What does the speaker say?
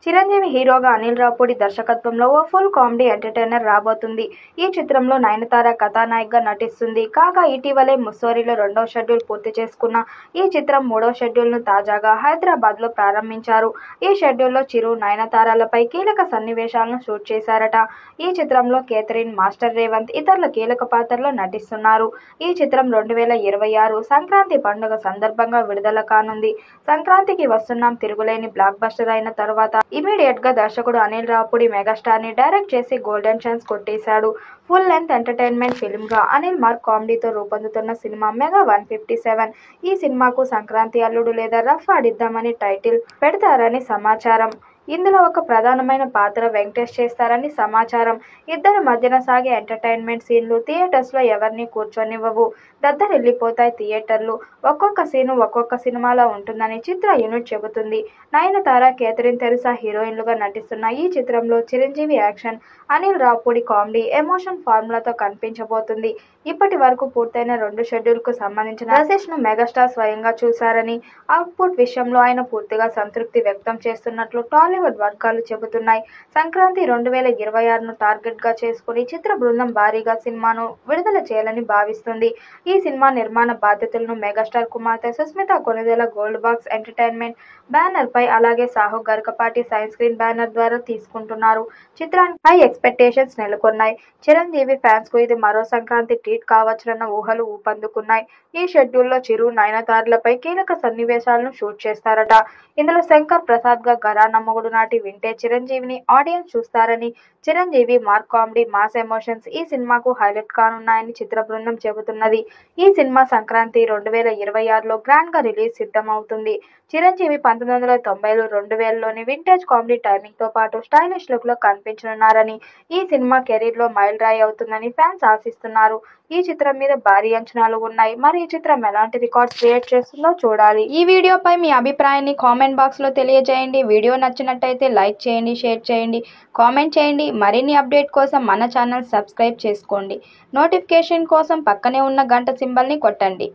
చిరంజీవి హీరోగా అనిల్ రావుపూడి దర్శకత్వంలో ఓ full comedy entertainer రాబోతుంది. ఈ చిత్రంలో నయనతార కథానాయికగా నటిస్తుంది. కాగా ఇటీవలే ముస్సోరీలో 2వ షెడ్యూల్ పూర్తి చేసుకున్న ఈ చిత్రం 3వ షెడ్యూల్ను తాజాగా హైదరాబాద్లో ప్రారంభించారు. ఈ షెడ్యూల్లో చిరు, నయనతారలపై కీలక సన్నివేశాలను షూట్ చేశారట. ఈ చిత్రంలో కేథరిన్, మాస్టర్ రేవంత్ ఇతరుల కీలక పాత్రల్లో నటిస్తున్నారు. ఈ చిత్రం 2026 సంక్రాంతి పండుగ సందర్భంగా విడుదల కానుంది. సంక్రాంతికి వస్తున్నాం తిరుగులేని బ్లాక్ బస్టర్ అయిన తర్వాత ఇమీడియట్ గా దర్శకుడు అనిల్ రావుపూడి మెగాస్టార్ ని డైరెక్ట్ చేసి గోల్డెన్ ఛాన్స్ కొట్టేశాడు. ఫుల్ లెంత్ ఎంటర్టైన్మెంట్ ఫిల్మ్ గా అనిల్ మార్క్ కామెడీతో రూపొందుతున్న సినిమా మెగా 157. ఈ సినిమాకు సంక్రాంతి అల్లుడు లేదా రఫ్ ఆడిద్దామని టైటిల్ పెడతారని సమాచారం. ఇందులో ఒక ప్రధానమైన పాత్ర వెంకటేష్ చేస్తారని సమాచారం. ఇద్దరి మధ్యన సాగే ఎంటర్టైన్మెంట్ సీన్లు థియేటర్స్ లో ఎవరిని కూర్చొనివ్వవు. దద్దరిల్లిపోతాయి థియేటర్లు. ఒక్కొక్క సీను ఒక్కొక్క సినిమాలో ఉంటుందని చిత్ర యూనిట్ చెబుతుంది. నయనతార, కేథరిన్ తెరిసా హీరోయిన్లుగా నటిస్తున్న ఈ చిత్రంలో Chiranjeevi action, Anil Ravipudi comedy, emotion ఫార్ములాతో కనిపించబోతుంది. ఇప్పటి వరకు పూర్తయిన 2 షెడ్యూల్ కు సంబంధించిన రసెస్ ను మెగాస్టార్ స్వయంగా చూశారని, అవుట్పుట్ విషయంలో ఆయన పూర్తిగా సంతృప్తి వ్యక్తం చేస్తున్నట్లు టాలీవుడ్ వర్గాలు చెబుతున్నాయి. సంక్రాంతి 2026ను టార్గెట్ గా చేసుకుని చిత్ర బృందం భారీగా సినిమాను విడుదల చేయాలని భావిస్తుంది. ఈ సినిమా నిర్మాణ బాధ్యతలను మెగాస్టార్ కుమార్తె Sushmita Konidela Gold Box Entertainment banner పై, అలాగే Sahu Garikapati Shine Screens banner ద్వారా తీసుకుంటున్నారు. చిత్రానికి హై ఎక్స్పెక్టేషన్స్ నెలకొన్నాయి. చిరంజీవి ఫ్యాన్స్ కు ఇది మరో సంక్రాంతి ట్రీట్ కావచ్చునన్న ఊహలు ఊపందుకున్నాయి. ఈ షెడ్యూల్లో చిరు, నయనతారలపై కీలక సన్నివేశాలను షూట్ చేస్తారట. ఇందులో శంకర్ ప్రసాద్ గా ఘరానా మొగుడు నాటి వింటేజ్ చిరంజీవిని ఆడియన్స్ చూస్తారని, Chiranjeevi mark comedy, mass emotions ఈ సినిమాకు హైలైట్ కానున్నాయని చిత్ర బృందం చెబుతున్నది. ఈ సినిమా సంక్రాంతి 2026లో గ్రాండ్ గా రిలీజ్ సిద్ధమవుతుంది. చిరంజీవి 1990లు, 2000లోని వింటేజ్ కామెడీ టైమింగ్ తో పాటు స్టైలిష్ లుక్ లో కనిపించనున్నారని, ఈ సినిమా కెరీర్ లో మైల్ రాయి అవుతుందని ఫ్యాన్స్ ఆశిస్తున్నారు. ఈ చిత్రం మీద భారీ అంచనాలు ఉన్నాయి. మరి ఈ చిత్రం ఎలాంటి రికార్డ్స్ క్రియేట్ చేస్తుందో చూడాలి. ఈ వీడియోపై మీ అభిప్రాయాన్ని కామెంట్ బాక్స్ లో తెలియజేయండి. వీడియో నచ్చినట్టయితే లైక్ చేయండి, షేర్ చేయండి, కామెంట్ చేయండి. మరిన్ని అప్డేట్ కోసం మన ఛానల్ సబ్స్క్రైబ్ చేసుకోండి. నోటిఫికేషన్ కోసం పక్కనే ఉన్న గంట సింబల్ ని కొట్టండి.